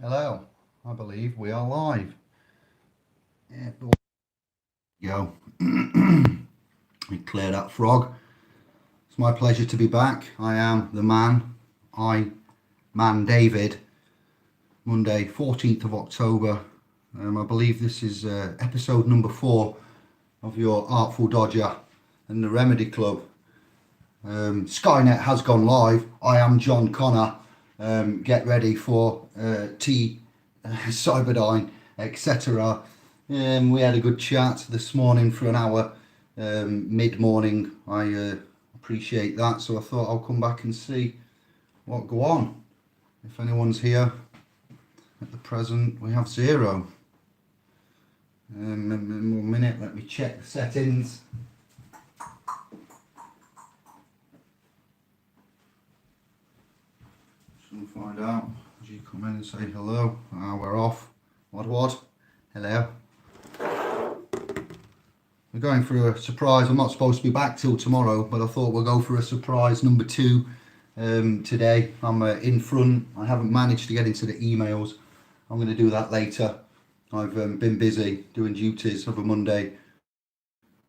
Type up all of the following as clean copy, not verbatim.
Hello, I believe we are live. Yeah, go. We clear that frog. It's my pleasure to be back. I am the man David. Monday, 14th of October. I believe this is episode number 4 of your Artful Dodger and the Remedy Club. Skynet has gone live. I am John Connor. Get ready for Cyberdyne, etc. We had a good chat this morning for an hour, mid-morning. I appreciate that, so I thought I'll come back and see what go on. If anyone's here at the present, we have 0. In 1 minute, let me check the settings. We'll find out as you come in and say hello. We're off. What? Hello. We're going for a surprise. I'm not supposed to be back till tomorrow, but I thought we'll go for a surprise number 2 today. I'm in front. I haven't managed to get into the emails. I'm going to do that later. I've been busy doing duties of a Monday.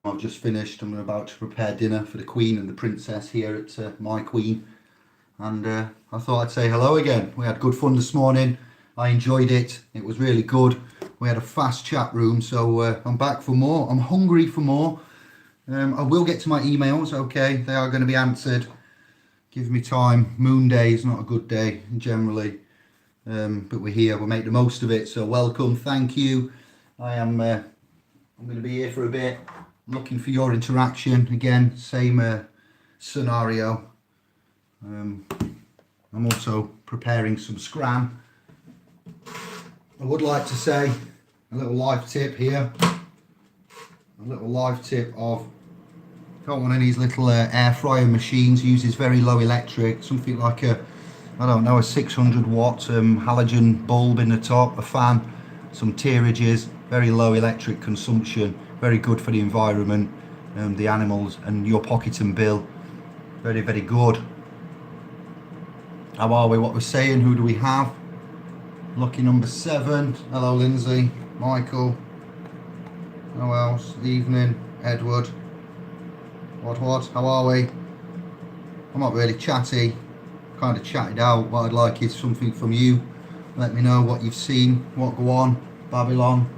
I've just finished. I'm about to prepare dinner for the Queen and the Princess here at My Queen. And I thought I'd say hello again. We had good fun this morning. I enjoyed it. It was really good. We had a fast chat room, so I'm back for more. I'm hungry for more. I will get to my emails, okay? They are going to be answered. Give me time. Moon day is not a good day generally, but we're here. We'll make the most of it. So welcome. Thank you. I'm going to be here for a bit. I'm looking for your interaction. Again, same scenario. I'm also preparing some scram. I would like to say a little life tip here. A little life tip of, got one of these little air fryer machines, uses very low electric, something like a 600 watt halogen bulb in the top, a fan, some tearages, very low electric consumption, very good for the environment, the animals and your pocket and bill. Very, very good. How are we? What we're saying? Who do we have? Lucky number 7. Hello, Lindsay. Michael. Who else? Evening. Edward. What? How are we? I'm not really chatty. Kind of chatted out. What I'd like is something from you. Let me know what you've seen. What go on? Babylon.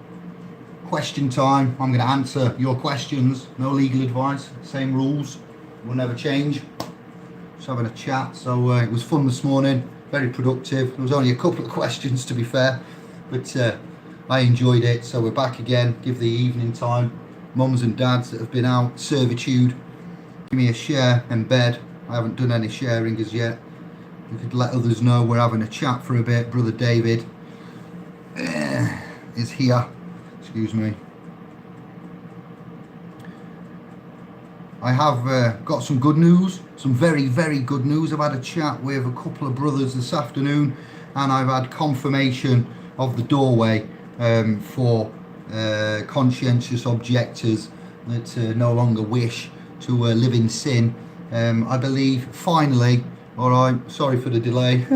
Question time. I'm going to answer your questions. No legal advice. Same rules. Will never change. Just having a chat, so it was fun this morning, very productive. There was only a couple of questions to be fair, but I enjoyed it. So we're back again. Give the evening time. Mums and dads that have been out servitude, give me a share and bed. I haven't done any sharing as yet. You could let others know we're having a chat for a bit. Brother David is here. Excuse me. I have got some good news, some very, very good news. I've had a chat with a couple of brothers this afternoon, and I've had confirmation of the doorway for conscientious objectors that no longer wish to live in sin. I believe finally, all right, sorry for the delay,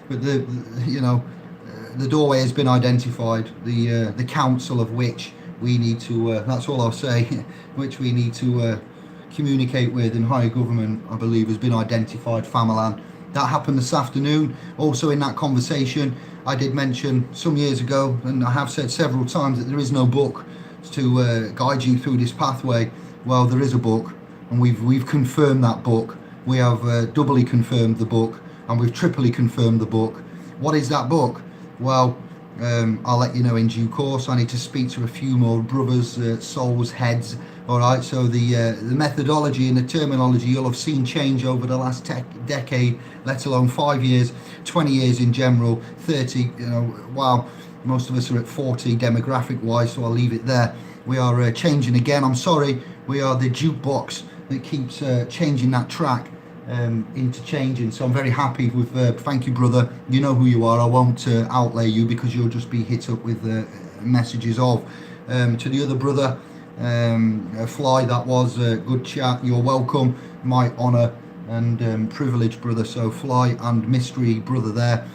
but the doorway has been identified, the council of which we need to, that's all I'll say, which we need to communicate with in higher government, I believe, has been identified. Famalan. That happened this afternoon. Also in that conversation, I did mention some years ago, and I have said several times, that there is no book to guide you through this pathway. Well, there is a book, and we've confirmed that book. We have doubly confirmed the book, and we've triply confirmed the book. What is that book? Well, I'll let you know in due course. I need to speak to a few more brothers, souls, heads. All right, so the methodology and the terminology you'll have seen change over the last decade, let alone 5 years, 20 years in general, 30, wow, most of us are at 40 demographic wise, so I'll leave it there. We are changing again. I'm sorry, we are the jukebox that keeps changing that track into changing. So I'm very happy with, thank you, brother. You know who you are. I won't outlay you because you'll just be hit up with messages of. To the other brother, Fly, that was a good chat. You're welcome. My honour and privilege, brother. So Fly and Mystery, brother there.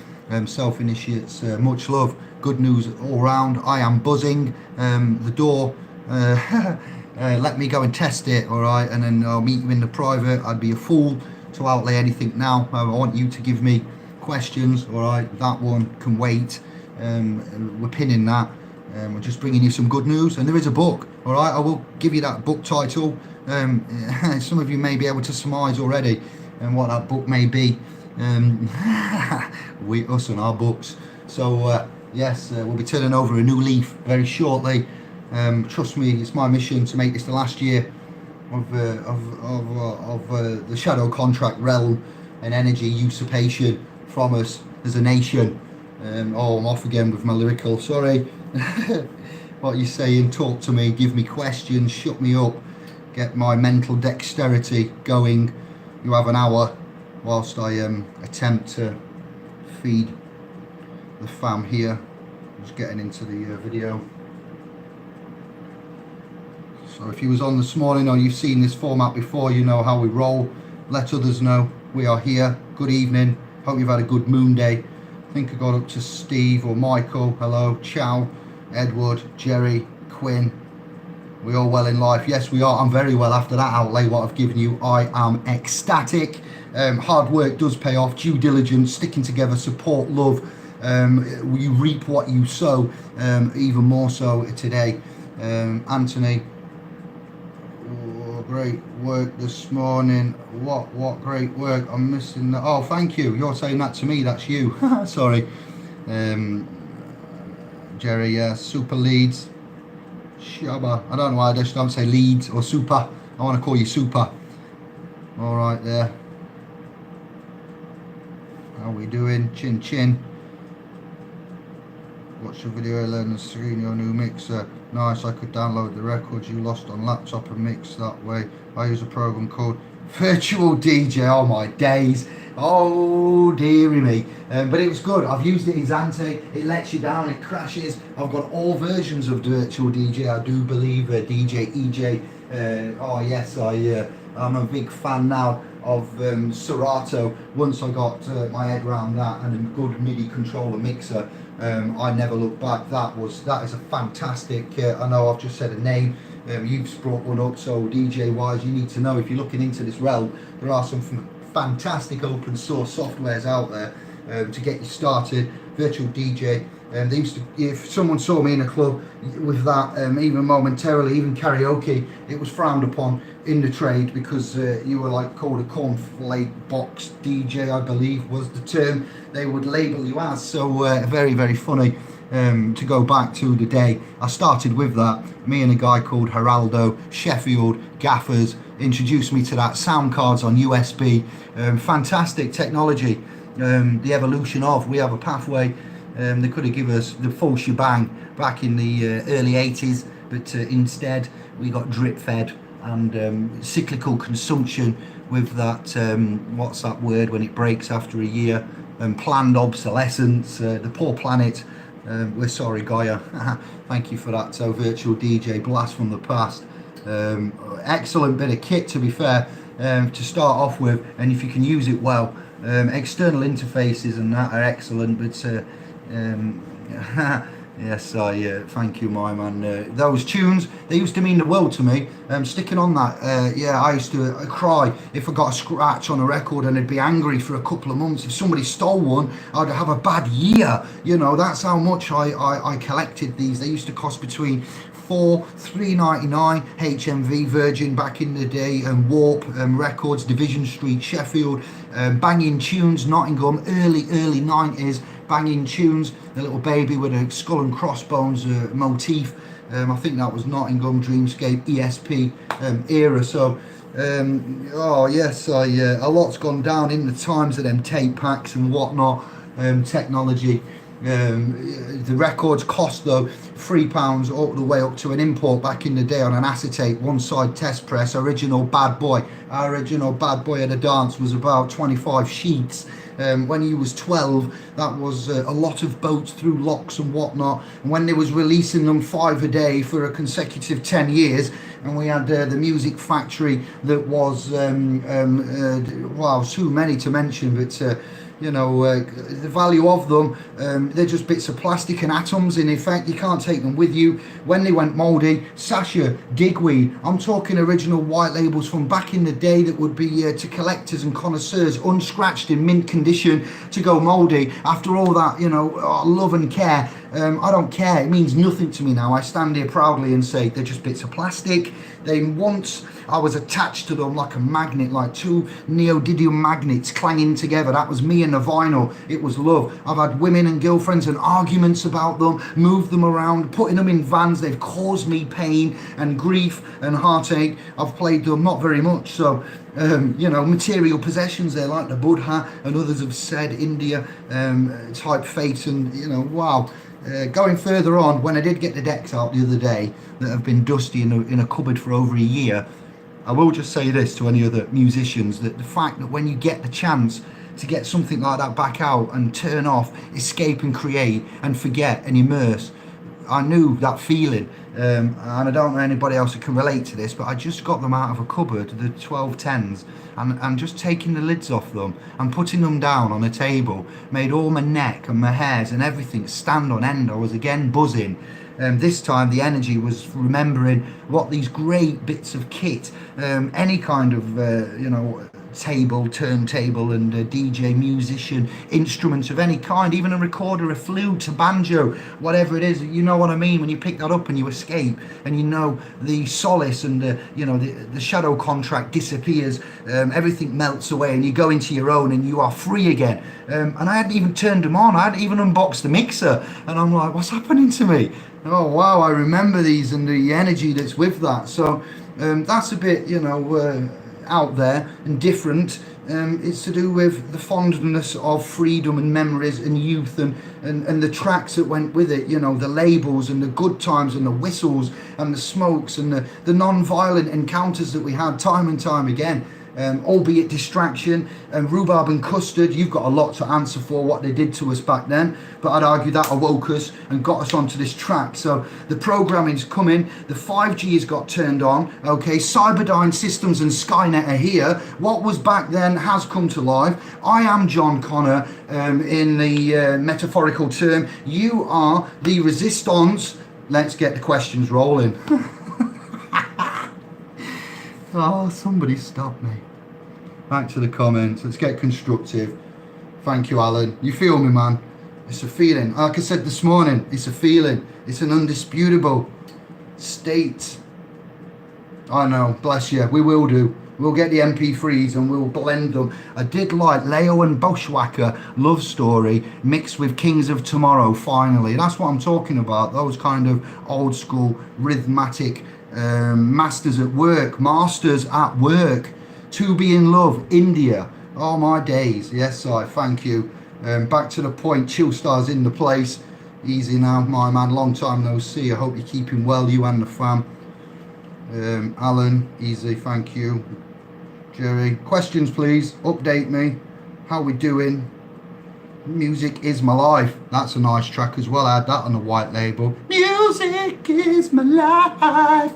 self-initiates, much love, good news all round. I am buzzing. The door, let me go and test it, all right, and then I'll meet you in the private. I'd be a fool to outlay anything now. I want you to give me questions, all right. That one can wait. We're pinning that. We're just bringing you some good news, and there is a book, all right. I will give you that book title. Some of you may be able to surmise already what that book may be. Us and our books. So yes, we'll be turning over a new leaf very shortly. Trust me, it's my mission to make this the last year of the shadow contract realm and energy usurpation from us as a nation. Oh, I'm off again with my lyrical, sorry. What are you saying? Talk to me, give me questions, shut me up, get my mental dexterity going. You have an hour whilst I attempt to feed the fam here. Just getting into the video. So if you was on this morning or you've seen this format before, you know how we roll. Let others know we are here. Good evening. Hope you've had a good moon day. I think I got up to Steve or Michael. Hello. Ciao. Edward, Jerry, Quinn. We all well in life? Yes, we are. I'm very well after that outlay what I've given you. I am ecstatic. Hard work does pay off. Due diligence, sticking together, support, love. You reap what you sow. Even more so today. Anthony, oh, great work this morning. What great work. I'm missing that. Oh, thank you. You're saying that to me. That's you. Sorry. Jerry, yeah, super leads. Shabba. I don't know why I just don't say leads or super. I want to call you super. All right there. How we doing? Chin chin. Watch the video, learn the screen, your new mixer. Nice, I could download the records you lost on laptop and mix that way. I use a program called Virtual DJ. Oh my days. Oh dearie me. But it was good. I've used it in Zante. It lets you down, it crashes. I've got all versions of Virtual DJ. I do believe DJ EJ. Oh yes, I'm a big fan now of Serato. Once I got my head around that and a good MIDI controller mixer, I never looked back. That is a fantastic. I know I've just said a name. You've brought one up. So DJ wise, you need to know if you're looking into this realm, there are some fantastic open source softwares out there to get you started. Virtual DJ. They used to, if someone saw me in a club with that, even momentarily, even karaoke, it was frowned upon in the trade because you were like called a cornflake box DJ, I believe was the term they would label you as. So very, very funny to go back to the day I started with that. Me and a guy called Geraldo, Sheffield, Gaffers, introduced me to that. Sound cards on USB, fantastic technology. The evolution of, we have a pathway. They could have given us the full shebang back in the early 80s, but instead we got drip fed and cyclical consumption with that, what's that word when it breaks after a year, planned obsolescence, the poor planet. We're sorry, Gaia. Thank you for that. So Virtual DJ, blast from the past. Excellent bit of kit, to be fair, to start off with, and if you can use it well. External interfaces and that are excellent, but yes, I thank you, my man. Those tunes, they used to mean the world to me. Sticking on that, yeah, I used to cry if I got a scratch on a record, and I'd be angry for a couple of months. If somebody stole one, I'd have a bad year. You know, that's how much I collected these. They used to cost between $3.99 HMV Virgin back in the day, and Warp Records, Division Street, Sheffield, Banging Tunes, Nottingham, early 90s. Banging Tunes, the little baby with a skull and crossbones motif. I think that was Nottingham, Dreamscape, ESP era. So, oh yes, a lot's gone down in the times of them tape packs and whatnot, technology. The records cost though £3 all the way up to an import back in the day on an acetate one side test press. Original bad boy. Our original bad boy at a dance was about 25 sheets. When he was 12, that was a lot of boats through locks and whatnot. And when they was releasing them 5 a day for a consecutive 10 years, and we had the Music Factory that was, wow, too many to mention, but the value of them, they're just bits of plastic and atoms in effect. You can't take them with you. When they went mouldy, Sasha, Digweed, I'm talking original white labels from back in the day that would be to collectors and connoisseurs, unscratched in mint condition, to go mouldy after all that, love and care. I don't care. It means nothing to me now. I stand here proudly and say they're just bits of plastic. Once I was attached to them like a magnet, like two neodymium magnets clanging together. That was me and the vinyl. It was love. I've had women and girlfriends and arguments about them, moved them around, putting them in vans. They've caused me pain and grief and heartache. I've played them not very much. So, material possessions, they're like the Buddha, and others have said India type fate, and, wow. Going further on, when I did get the decks out the other day that have been dusty in a cupboard for over a year, I will just say this to any other musicians, that the fact that when you get the chance to get something like that back out and turn off, escape and create and forget and immerse, I knew that feeling, and I don't know anybody else who can relate to this, but I just got them out of a cupboard, the 1210s, and just taking the lids off them and putting them down on a table made all my neck and my hairs and everything stand on end. I was again buzzing. This time the energy was remembering what these great bits of kit, any kind of table, turntable, and DJ, musician, instruments of any kind, even a recorder, a flute, a banjo, whatever it is, you know what I mean, when you pick that up and you escape, and the solace and the shadow contract disappears, everything melts away, and you go into your own and you are free again. And I hadn't even turned them on, I hadn't even unboxed the mixer, and I'm like, what's happening to me? Oh wow, I remember these and the energy that's with that. So that's a bit out there and different. It's to do with the fondness of freedom and memories and youth, and the tracks that went with it, the labels and the good times and the whistles and the smokes and the non-violent encounters that we had time and time again. Albeit distraction, and rhubarb and custard, you've got a lot to answer for what they did to us back then, but I'd argue that awoke us and got us onto this track. So the programming's coming, the 5G has got turned on, okay, Cyberdyne systems and Skynet are here. What was back then has come to life. I am John Connor, in the metaphorical term. You are the resistance. Let's get the questions rolling. Oh, somebody stop me. Back to the comments. Let's get constructive. Thank you, Alan. You feel me, man? It's a feeling. Like I said this morning, it's a feeling. It's an undisputable state. I know, bless you. We will do. We'll get the MP3s and we'll blend them. I did like Leo and Bushwhacker Love Story mixed with Kings of Tomorrow, finally. That's what I'm talking about. Those kind of old school rhythmatic masters at work. To Be in Love, India. Oh my days. Yes, I thank you. Back to the point. Chill Star's in the place. Easy now, my man. Long time no see. I hope you're keeping well, you and the fam. Alan, easy, thank you. Jerry, questions please. Update me. How we doing? Music is my life. That's a nice track as well. I had that on the white label. Music is my life.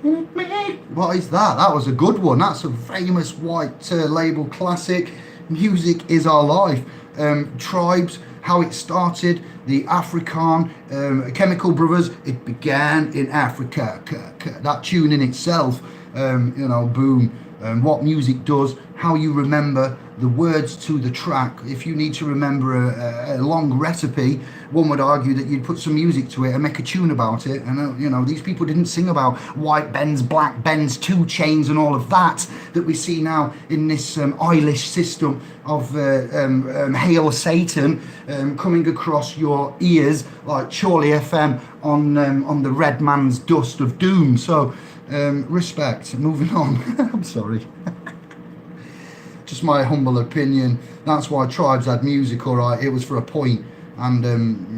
What is that? That was a good one. That's a famous white label classic. Music is our life. Tribes, how it started, the African Chemical Brothers, it began in Africa. That tune in itself, boom. What music does, how you remember the words to the track. If you need to remember a long recipe, one would argue that you'd put some music to it and make a tune about it. And these people didn't sing about white bends, black bends, 2 Chainz and all of that we see now in this Eilish system of Hail Satan coming across your ears like Chorley FM on the Red Man's Dust of Doom. So respect. Moving on. I'm sorry. Just my humble opinion. That's why Tribes had music, alright. It was for a point, and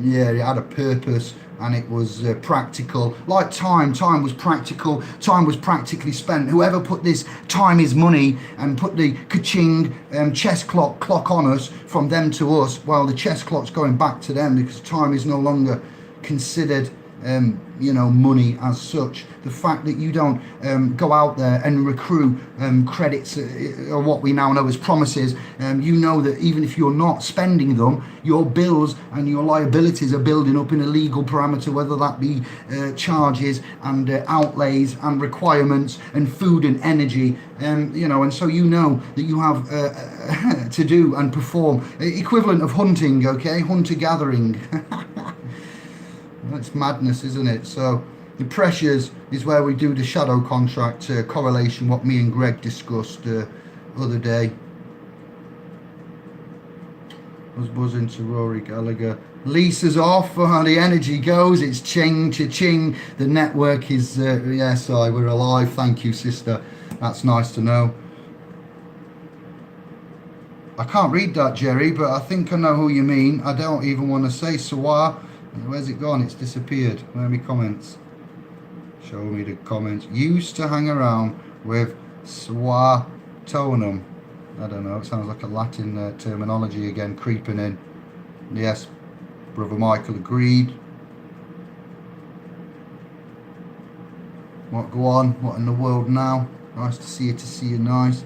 it had a purpose, and it was practical. Like time was practical. Time was practically spent. Whoever put this time is money and put the ka-ching chess clock on us, from them to us, well, the chess clock's going back to them, because time is no longer considered money as such. The fact that you don't go out there and recruit credits, or what we now know as promises, you know that even if you're not spending them, your bills and your liabilities are building up in a legal parameter, whether that be charges and outlays and requirements and food and energy, and so you know that you have to do and perform equivalent of hunting, okay, hunter-gathering. That's madness, isn't it? So the pressures is where we do the shadow contract correlation, what me and Greg discussed other day. I was buzzing to Rory Gallagher. Lisa's off, the energy goes, it's ching, cha-ching, the network is, yes, we're alive, thank you, sister, that's nice to know. I can't read that, Jerry, but I think I know who you mean. I don't even want to say Sawa. Where's it gone? It's disappeared. Where are my comments? Show me the comments. Used to hang around with Swatonum. I don't know, it sounds like a Latin terminology again creeping in. Yes, Brother Michael agreed. What, go on? What in the world now? Nice to see you, nice.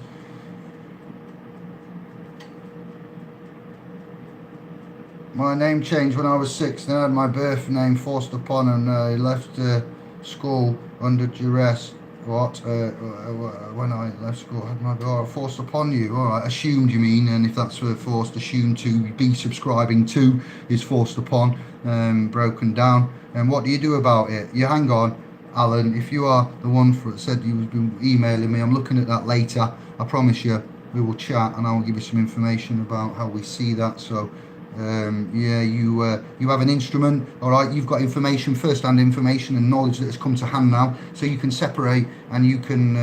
My name changed when I was 6, then I had my birth name forced upon, and I left school under duress. What? When I left school, I had my forced upon you. Alright, assumed you mean, and if that's forced, assumed to be subscribing to is forced upon, broken down. And what do you do about it? You hang on, Alan, if you are the one that said you've been emailing me, I'm looking at that later. I promise you, we will chat and I will give you some information about how we see that. So you have an instrument, all right, you've got information, first-hand information and knowledge that has come to hand now, so you can separate and you can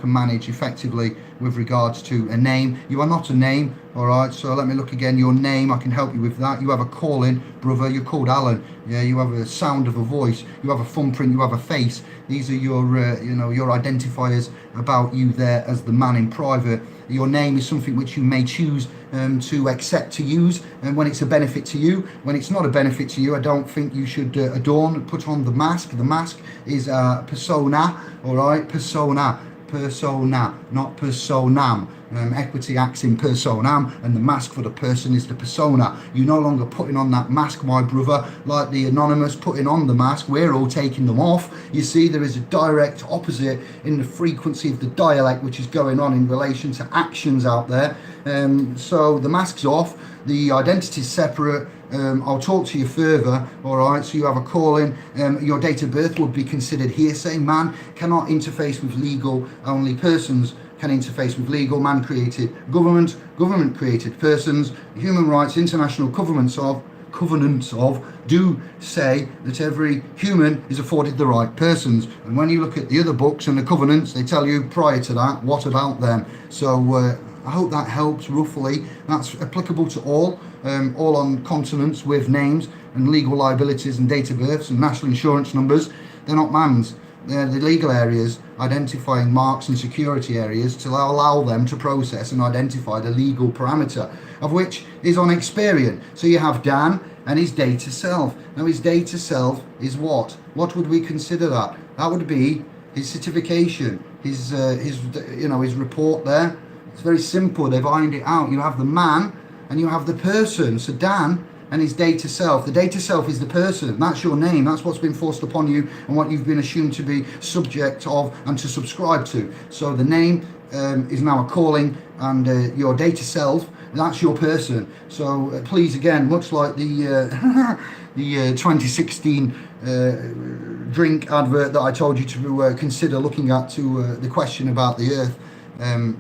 manage effectively with regards to a name. You are not a name, all right, so let me look again. Your name, I can help you with that. You have a calling, brother, you're called Alan. Yeah, you have a sound of a voice, you have a thumbprint, you have a face. These are your your identifiers about you there as the man in private. Your name is something which you may choose to accept to use, and when it's a benefit to you. When it's not a benefit to you, I don't think you should put on the mask. The mask is a persona, all right, persona, not personam. Equity acts in personam, and the mask for the person is the persona. You're no longer putting on that mask, my brother, like the anonymous putting on the mask. We're all taking them off. You see, there is a direct opposite in the frequency of the dialect which is going on in relation to actions out there. So the mask's off, the identity's separate. I'll talk to you further, all right? So you have a calling. Your date of birth would be considered hearsay. Man cannot interface with legal, only persons can interface with legal. Man created government, government created persons. Human rights, international covenants of do say that every human is afforded the right persons. And when you look at the other books and the covenants, they tell you prior to that, what about them? So I hope that helps roughly. That's applicable to all on continents with names and legal liabilities and date of births and national insurance numbers. They're not man's. They're the legal areas, identifying marks and security areas to allow them to process and identify the legal parameter, of which is on Experian. So you have Dan and his data self. Now his data self is what? What would we consider that? That would be his certification, his report there. It's very simple. They've ironed it out. You have the man and you have the person. So Dan and his data self. The data self is the person. That's your name. That's what's been forced upon you and what you've been assumed to be subject of and to subscribe to. So the name is now a calling, and your data self, that's your person. So please, again, much like the the 2016 drink advert that I told you to consider looking at to the question about the earth,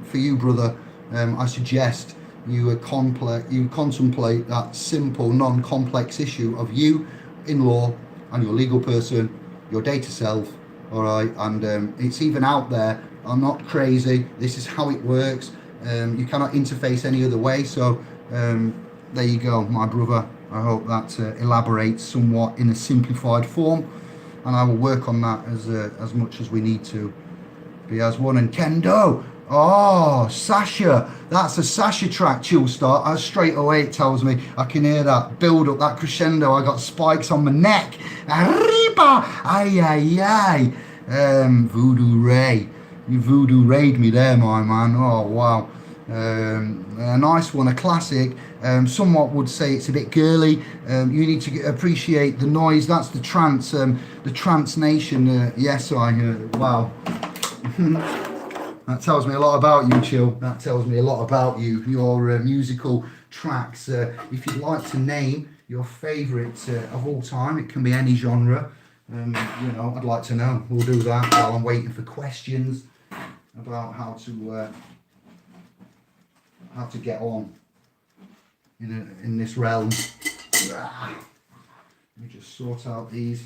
for you, brother, I suggest you contemplate that simple, non-complex issue of you in law and your legal person, your data self, all right? And it's even out there. I'm not crazy. This is how it works. You cannot interface any other way. So there you go, my brother. I hope that elaborates somewhat in a simplified form, and I will work on that as much as we need to. Be as one. And Kendo, Oh, Sasha. That's a Sasha track, Chill Start. Straight away it tells me. I can hear that build up, that crescendo. I got spikes on my neck. Arriba! Ay, ay, ay. Voodoo Ray. You Voodoo Rayed me there, my man. Oh, wow. A nice one, a classic. Somewhat would say it's a bit girly. You need to appreciate the noise. That's the trance nation. Yes, I heard. Wow. That tells me a lot about you, Chill. That tells me a lot about you, your musical tracks. If you'd like to name your favourite of all time, it can be any genre. I'd like to know. We'll do that while I'm waiting for questions about how to get on in this realm. Let me just sort out these.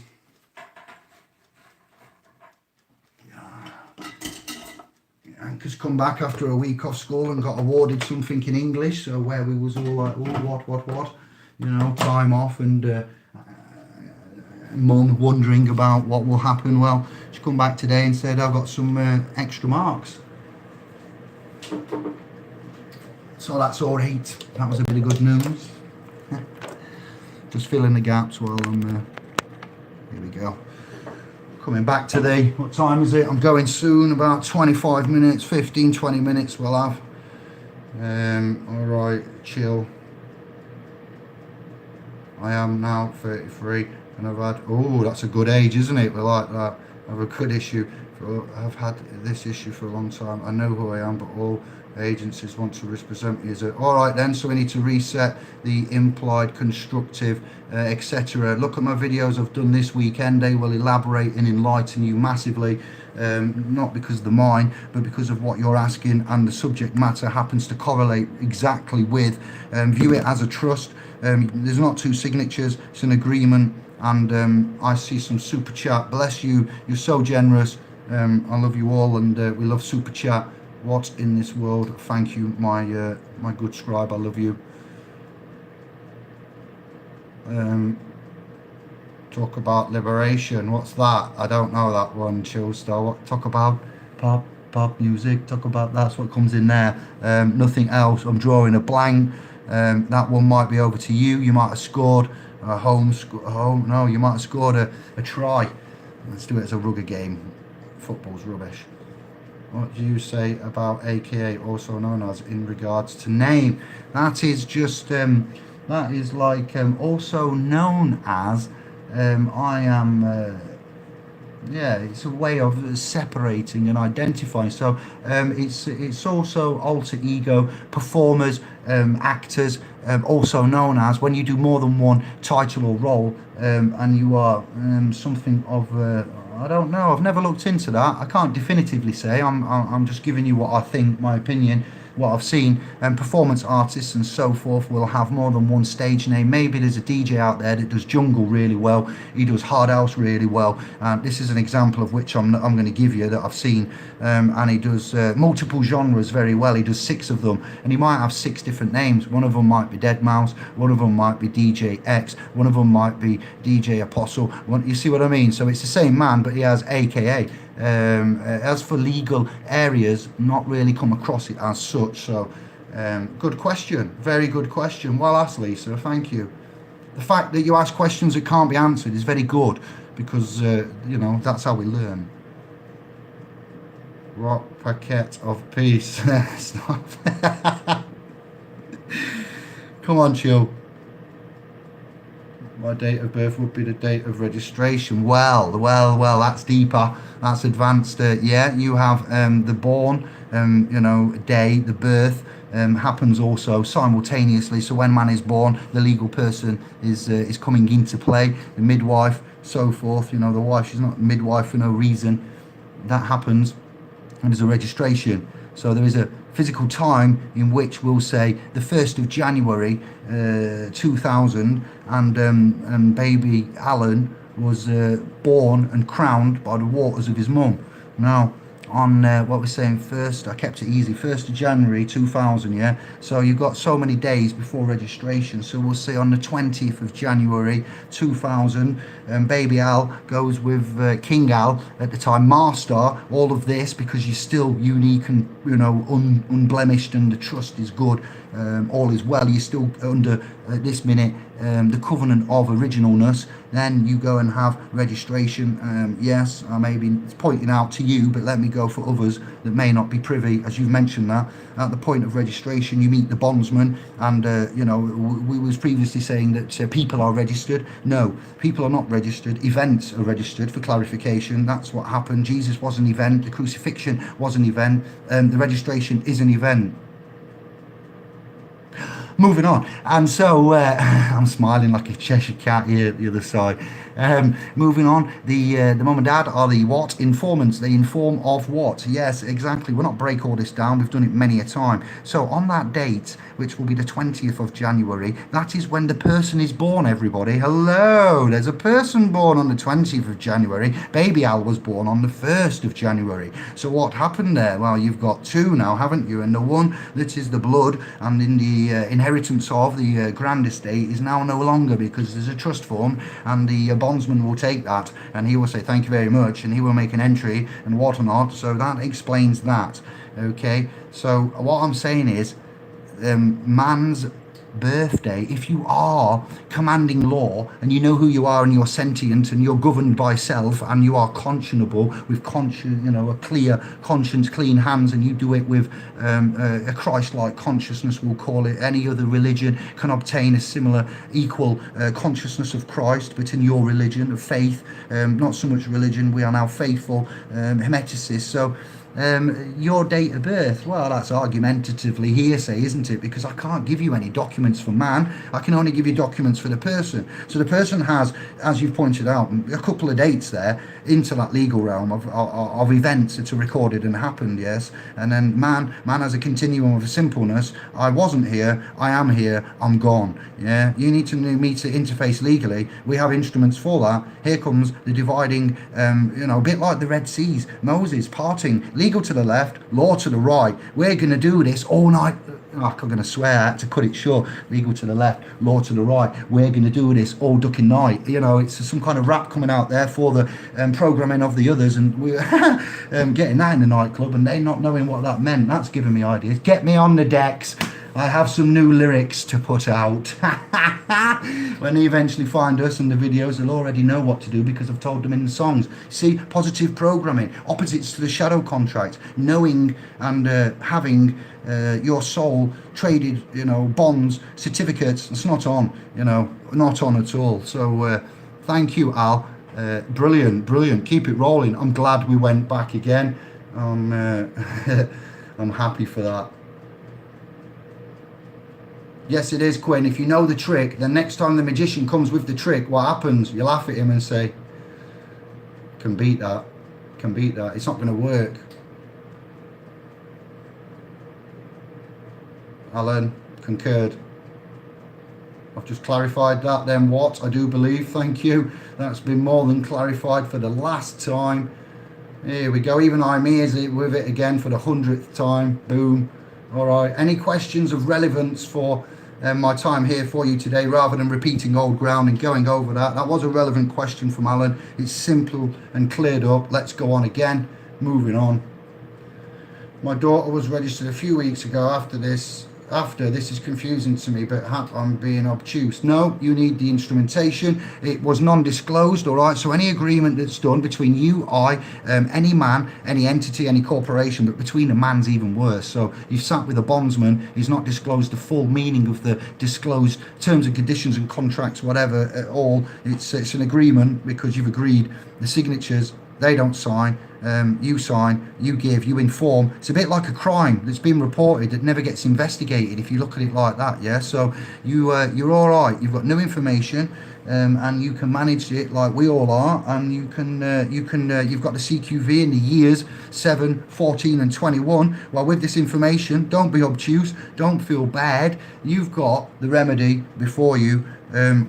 Anchor's come back after a week off school and got awarded something in English, so where we was all like, oh, what, time off, and mum wondering about what will happen. Well, she come back today and said, I've got some extra marks. So that's all right. That was a bit of good news. Just filling the gaps while I'm, here we go. Coming back today. What time is it? I'm going soon, about 25 minutes, 15, 20 minutes we'll have. Alright, Chill. I am now 33 and I've had, oh, that's a good age, isn't it? We like that. I have a good issue. I've had this issue for a long time. I know who I am, but all agencies want to represent me as a... Alright then, so we need to reset the implied, constructive, etc. Look at my videos I've done this weekend. They will elaborate and enlighten you massively. Not because of the mine, but because of what you're asking, and the subject matter happens to correlate exactly with. View it as a trust. There's not two signatures, it's an agreement. And I see some super chat. Bless you, you're so generous. I love you all, and we love super chat. What in this world? Thank you, my my good scribe. I love you. Talk about liberation. What's that? I don't know that one. Chill Star. What? Talk about pop music. Talk about, that's what comes in there. Nothing else. I'm drawing a blank. That one might be over to you. You might have scored a home. No, you might have scored a try. Let's do it as a rugger game. Football's rubbish. What do you say about AKA, also known as, in regards to name? That is just, that is like also known as, I am, yeah, it's a way of separating and identifying. So it's also alter ego, performers, actors, also known as, when you do more than one title or role, and you are something of I don't know, I've never looked into that. I can't definitively say. I'm just giving you what I think, my opinion, what I've seen. Performance artists and so forth will have more than one stage name. Maybe there's a DJ out there that does jungle really well, he does hard house really well. This is an example of which I'm going to give you that I've seen. And he does multiple genres very well. He does 6 of them, and he might have 6 different names. One of them might be Deadmau5, one of them might be DJ X, one of them might be DJ Apostle. You see what I mean? So it's the same man, but he has AKA. As for legal areas, not really come across it as such. So good question, very good question. Well asked, Lisa, thank you. The fact that you ask questions that can't be answered is very good, because that's how we learn. What packet of peace? Stop. Come on, Chill. My date of birth would be the date of registration. Well, that's deeper, that's advanced. Yeah, you have the born, day, the birth happens also simultaneously. So when man is born, the legal person is coming into play, the midwife, so forth. The wife, she's not midwife for no reason. That happens, and there's a registration. So there is a physical time in which we'll say the 1st of January 2000, and baby Alan was born and crowned by the waters of his mum. Now, on what we're saying first, I kept it easy, 1st of January 2000, yeah, so you've got so many days before registration, so we'll say on the 20th of January 2000, baby Al goes with King Al at the time, master all of this because you're still unique and, you know, unblemished, and the trust is good, all is well, you're still under at this minute the covenant of originalness. Then you go and have registration. Yes, I may be pointing out to you, but let me go for others that may not be privy, as you've mentioned that. At the point of registration, you meet the bondsman, and you know, we was previously saying that people are registered. No, people are not registered. Events are registered, for clarification. That's what happened. Jesus was an event. The crucifixion was an event. The registration is an event. Moving on, and so I'm smiling like a Cheshire cat here at the other side. Moving on, the mum and dad are the what? Informants. They inform of what? Yes, exactly. We'll not break all this down. We've done it many a time. So on that date, which will be the 20th of January, that is when the person is born, everybody. Hello, there's a person born on the 20th of January. Baby Al was born on the 1st of January. So what happened there? Well, you've got two now, haven't you? And the one that is the blood and in the inheritance of the grand estate is now no longer, because there's a trust form, and the bondsman will take that and he will say thank you very much, and he will make an entry and whatnot. So that explains that. Okay, so what I'm saying is, man's birthday, if you are commanding law and you know who you are and you're sentient and you're governed by self and you are conscionable with conscience, you know, a clear conscience, clean hands, and you do it with a Christ-like consciousness, we'll call it. Any other religion can obtain a similar equal consciousness of Christ, but in your religion of faith, not so much religion, we are now faithful hermeticists. So your date of birth, well, that's argumentatively hearsay, isn't it? Because I can't give you any documents for man. I can only give you documents for the person. So the person has, as you've pointed out, a couple of dates there into that legal realm of events that are recorded and happened, yes. And then man has a continuum of simpleness. I wasn't here, I am here, I'm gone. Yeah, you need to meet to interface legally. We have instruments for that. Here comes the dividing, you know, a bit like the Red Seas, Moses parting, legal to the left, law to the right. We're going to do this all night. Oh, I'm going to swear, I had to cut it short. Legal to the left, law to the right. We're going to do this all ducking night. You know, it's some kind of rap coming out there for the programming of the others, and we're getting that in the nightclub, and they not knowing what that meant. That's giving me ideas. Get me on the decks. I have some new lyrics to put out. When they eventually find us and the videos, they'll already know what to do because I've told them in the songs. See, positive programming, opposites to the shadow contract, knowing and having your soul traded, you know, bonds, certificates. It's not on, you know, not on at all. So thank you, Al. Brilliant. Keep it rolling. I'm glad we went back again. I'm happy for that. Yes, it is, Quinn. If you know the trick, then next time the magician comes with the trick, what happens? You laugh at him and say, can beat that. It's not going to work. Alan, concurred. I've just clarified that then. What? I do believe. Thank you. That's been more than clarified for the last time. Here we go. Even I'm here with it again for the 100th time. Boom. All right. Any questions of relevance for my time here for you today, rather than repeating old ground and going over that? That was a relevant question from Alan. It's simple and cleared up. Let's go on again. Moving on. My daughter was registered a few weeks ago after this. This is confusing to me, but I'm being obtuse. No, you need the instrumentation. It was non-disclosed, all right? So any agreement that's done between you, any man, any entity, any corporation, but between a man's even worse. So you've sat with a bondsman, he's not disclosed the full meaning of the disclosed terms and conditions and contracts, whatever at all. It's an agreement because you've agreed. The signatures, they don't sign. You sign, you give, you inform. It's a bit like a crime that's been reported that never gets investigated if you look at it like that, yeah? So you're all right. You've got new information, and you can manage it like we all are, and you've got the CQV in the years 7, 14 and 21. Well, with this information, don't be obtuse, don't feel bad. You've got the remedy before you.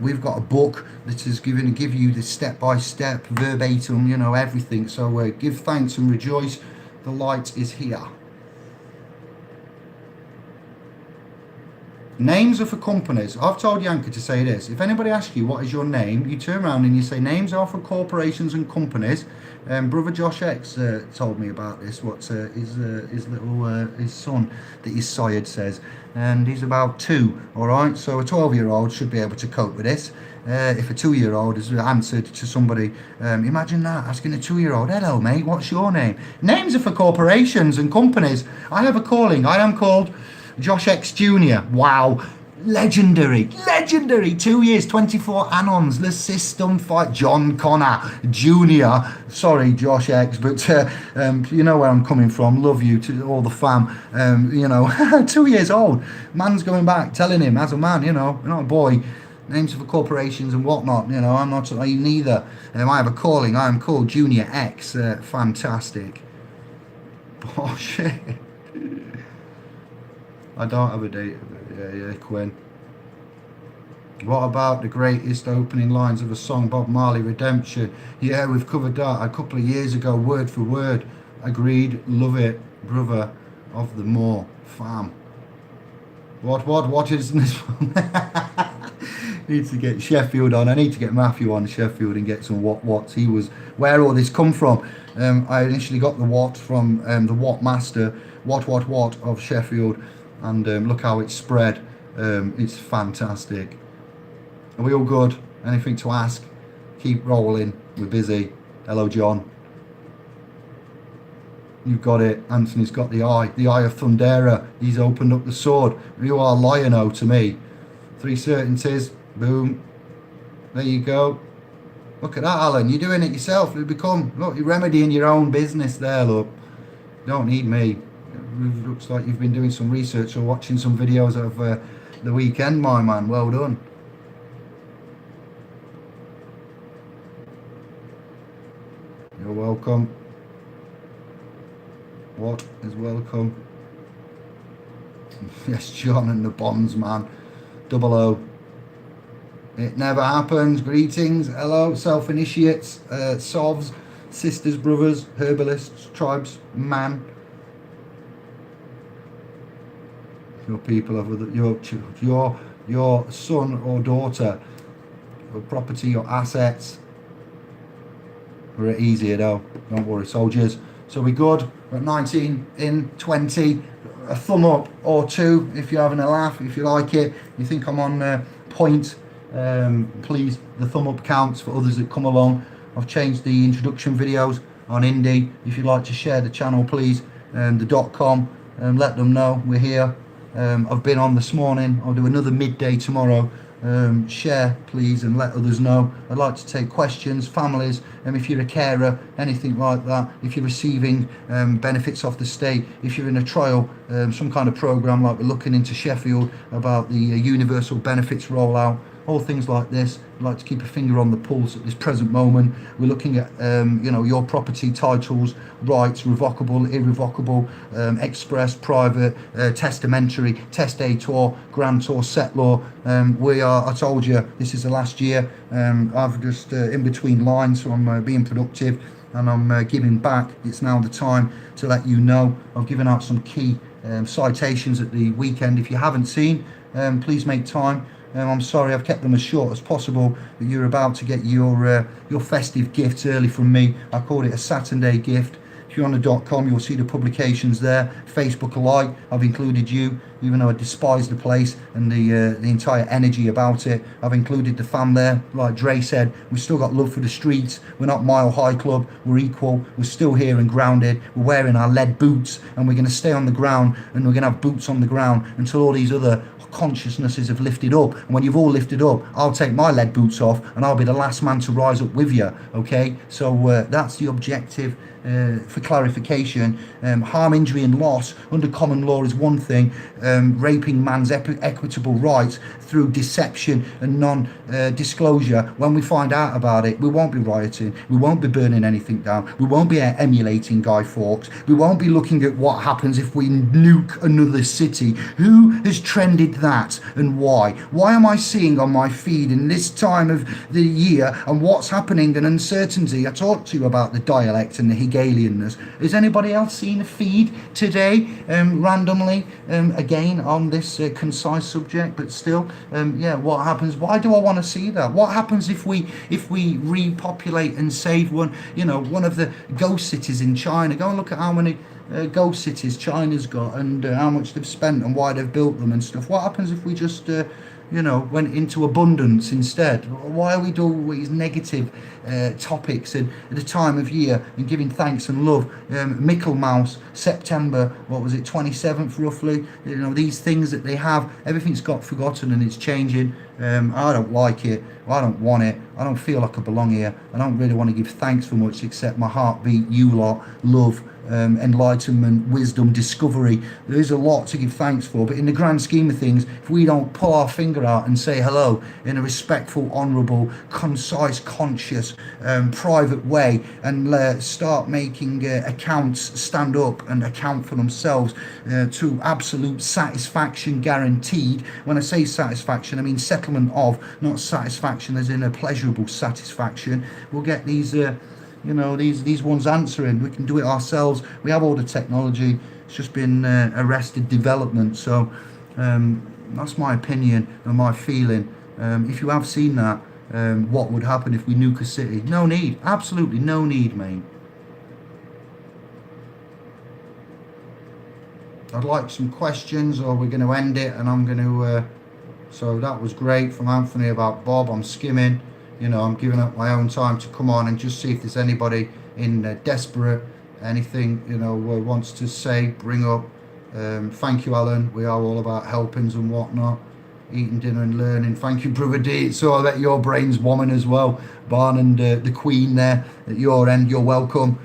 We've got a book that is give you the step-by-step, verbatim, you know, everything. So give thanks and rejoice. The light is here. Names are for companies. I've told Yanka to say this. If anybody asks you what is your name, you turn around and you say names are for corporations and companies. Brother Josh X told me about this. What his little his son that he's sired says, and he's about 2. All right, so a 12-year-old should be able to cope with this. If a 2-year-old has answered to somebody, imagine that, asking a 2-year-old, hello mate, what's your name? Names are for corporations and companies. I have a calling. I am called Josh X Jr. Wow. Legendary. 2 years, 24 Anons. The system fight. John Connor Jr. Sorry, Josh X, but you know where I'm coming from. Love you to all the fam. 2 years old. Man's going back, telling him as a man, you're not a boy. Names for corporations and whatnot. I'm not neither. I have a calling. I am called Junior X. Fantastic. Oh shit. I don't have a date. Yeah, Quinn. What about the greatest opening lines of a song, Bob Marley, Redemption? Yeah, we've covered that a couple of years ago, word for word. Agreed, love it, brother of the Moor, fam. What is this one? Need to get Sheffield on. I need to get Matthew on Sheffield and get some what's. He was where all this come from. I initially got the what from the What Master, what of Sheffield. And look how it's spread. It's fantastic. Are we all good? Anything to ask? Keep rolling. We're busy. Hello, John. You've got it. Anthony's got the eye of Thundera. He's opened up the sword. You are Lion-O to me. 3 certainties. Boom. There you go. Look at that, Alan. You're doing it yourself. Look, you're remedying your own business there, look. You don't need me. It looks like you've been doing some research or watching some videos of the weekend, my man. Well done. You're welcome. What is welcome? Yes, John and the Bonds man. 00. It never happens. Greetings. Hello, self-initiates, sovs, sisters, brothers, herbalists, tribes, man. Your people of your son or daughter, your property, your assets. We're easier though. Don't worry, soldiers. So we're good. We're at 19 in 20. A thumb up or 2 if you're having a laugh, if you like it. You think I'm on point. Please, the thumb up counts for others that come along. I've changed the introduction videos on Indie. If you'd like to share the channel, please, the .com, let them know we're here. I've been on this morning. I'll do another midday tomorrow. Share please and let others know. I'd like to take questions, families, if you're a carer, anything like that, if you're receiving benefits off the state, if you're in a trial, some kind of program like we're looking into Sheffield about the universal benefits rollout, all things like this. I'd like to keep a finger on the pulse at this present moment. We're looking at your property titles, rights, revocable, irrevocable, express, private, testamentary, testator, grantor, settlor. I told you, this is the last year. I've just in between lines, so I'm being productive and I'm giving back. It's now the time to let you know. I've given out some key citations at the weekend. If you haven't seen, please make time. I'm sorry I've kept them as short as possible, but you're about to get your festive gifts early from me. I called it a Saturday gift. If you're on the .com, you'll see the publications there. Facebook alike, I've included you, even though I despise the place and the entire energy about it. I've included the fam there. Like Dre said, we've still got love for the streets. We're not Mile High Club. We're equal. We're still here and grounded. We're wearing our lead boots, and we're going to stay on the ground, and we're going to have boots on the ground until all these other consciousnesses have lifted up. And when you've all lifted up, I'll take my lead boots off and I'll be the last man to rise up with you. Okay, so that's the objective. For clarification, harm, injury and loss under common law is one thing, raping man's equitable rights through deception and non-disclosure. When we find out about it, we won't be rioting, we won't be burning anything down, we won't be emulating Guy Fawkes, we won't be looking at what happens if we nuke another city. Who has trended that and why? Why am I seeing on my feed in this time of the year and what's happening and uncertainty? I talked to you about the dialect and the Hegelianness. Has anybody else seen a feed today randomly again on this concise subject? But still, yeah, what happens? Why do I want to see that? What happens if we repopulate and save one of the ghost cities in China? Go and look at how many ghost cities China's got and how much they've spent and why they've built them and stuff. What happens if we just went into abundance instead? Why are we doing all these negative topics at the time of year and giving thanks and love? Michaelmas, September, what was it, 27th roughly? These things that they have, everything's got forgotten and it's changing. I don't like it. I don't want it. I don't feel like I belong here. I don't really want to give thanks for much except my heartbeat, you lot, love, enlightenment, wisdom, discovery. There is a lot to give thanks for, but in the grand scheme of things, if we don't pull our finger out and say hello in a respectful, honourable, concise, conscious, private way and start making accounts stand up and account for themselves to absolute satisfaction guaranteed. When I say satisfaction, I mean settlement of, not satisfaction as in a pleasurable satisfaction. We'll get these these ones answering. We can do it ourselves. We have all the technology. It's just been arrested development. So that's my opinion and my feeling. If you have seen that, what would happen if we nuke a city? No need. Absolutely no need, mate. I'd like some questions or we're going to end it and I'm going to... so that was great from Anthony about Bob. I'm skimming. I'm giving up my own time to come on and just see if there's anybody in desperate, anything, wants to say, bring up. Thank you, Alan. We are all about helpings and whatnot. Eating dinner and learning. Thank you, Brother D. So I bet your brain's woman as well. Barn and the Queen there at your end. You're welcome.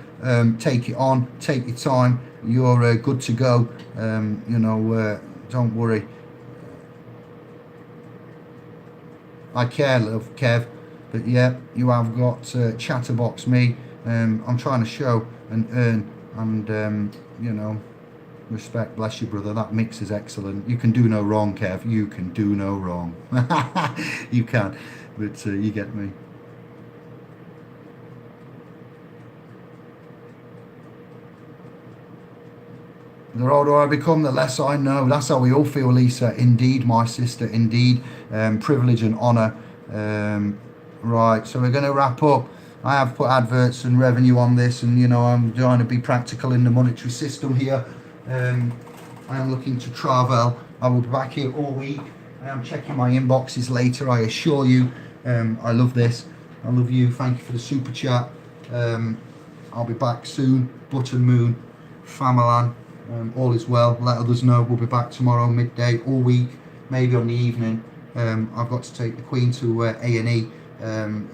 Take it on. Take your time. You're good to go. Don't worry. I care, love, Kev. But yeah, you have got Chatterbox me. I'm trying to show and earn and respect. Bless you, brother. That mix is excellent. You can do no wrong, Kev. You can do no wrong. You can, but you get me. The older I become, the less I know. That's how we all feel, Lisa. Indeed, my sister. Indeed, privilege and honour. Right, so we're going to wrap up. I have put adverts and revenue on this, and I'm trying to be practical in the monetary system here. I am looking to travel. I will be back here all week. I am checking my inboxes later. I assure you, I love this. I love you. Thank you for the super chat. I'll be back soon. Button Moon, Famalan, all is well. Let others know. We'll be back tomorrow midday, all week, maybe on the evening. I've got to take the Queen to A&E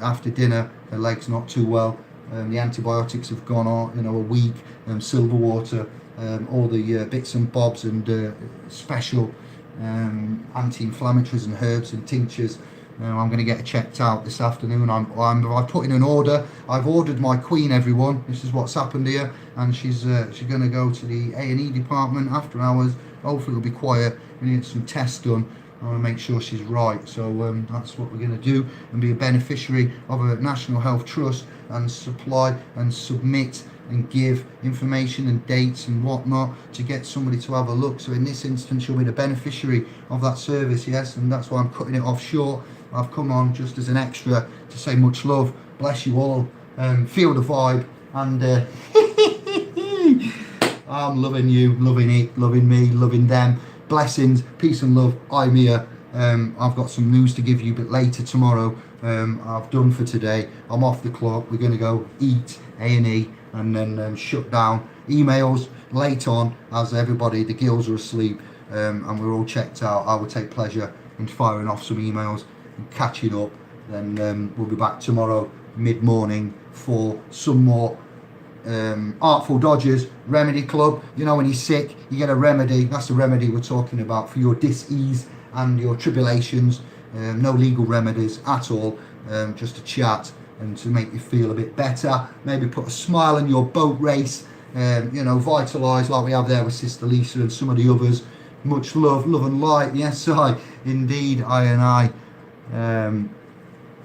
after dinner. Her leg's not too well. The antibiotics have gone on, a week. Silver water, all the bits and bobs and special anti-inflammatories and herbs and tinctures. I'm going to get it checked out this afternoon. I've put in an order. I've ordered my Queen, everyone. This is what's happened here, and she's going to go to the A&E department after hours. Hopefully it'll be quiet. We need some tests done. I want to make sure she's right. So that's what we're going to do, and be a beneficiary of a National Health Trust and supply and submit and give information and dates and whatnot to get somebody to have a look. So in this instance, you'll be the beneficiary of that service, yes, and that's why I'm cutting it off short. I've come on just as an extra to say much love, bless you all, feel the vibe, and I'm loving you, loving it, loving me, loving them. Blessings, peace and love. I'm here. I've got some news to give you, but later tomorrow. I've done for today. I'm off the clock. We're going to go eat A&E and then shut down. Emails late on, as everybody, the girls are asleep, and we're all checked out. I will take pleasure in firing off some emails and catching up. Then we'll be back tomorrow mid-morning for some more Artful Dodgers Remedy Club. You know, when you're sick, you get a remedy. That's the remedy we're talking about for your dis-ease and your tribulations. No legal remedies at all, just to chat and to make you feel a bit better. Maybe put a smile on your boat race. You know, vitalise like we have there with Sister Lisa and some of the others. Much love, love and light. Yes, indeed, I and I.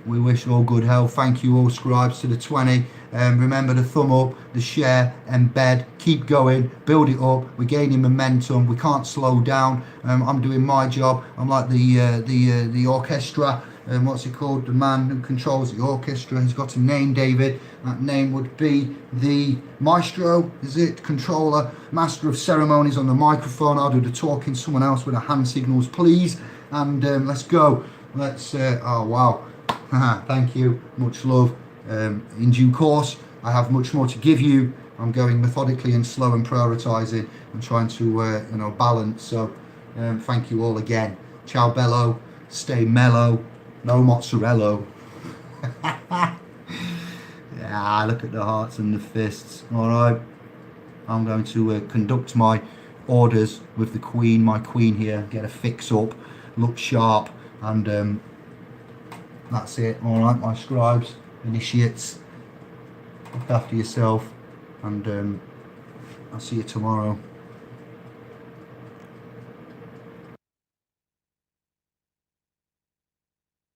We wish all good health. Thank you all scribes to the 20. Remember the thumb up, the share, embed, keep going, build it up. We're gaining momentum. We can't slow down. I'm doing my job. I'm like the orchestra. What's it called? The man who controls the orchestra. He's got a name, David. That name would be the maestro. Is it controller, master of ceremonies on the microphone? I'll do the talking. Someone else with the hand signals, please. And let's go. Let's. Oh wow. Thank you. Much love. In due course, I have much more to give you. I'm going methodically and slow and prioritising and trying to you know, balance. So thank you all again. Ciao bello. Stay mellow. No mozzarella. Yeah, look at the hearts and the fists. All right. I'm going to conduct my orders with the Queen, my Queen here. Get a fix up, look sharp, and that's it. All right, my scribes, initiates. Look after yourself, and I'll see you tomorrow.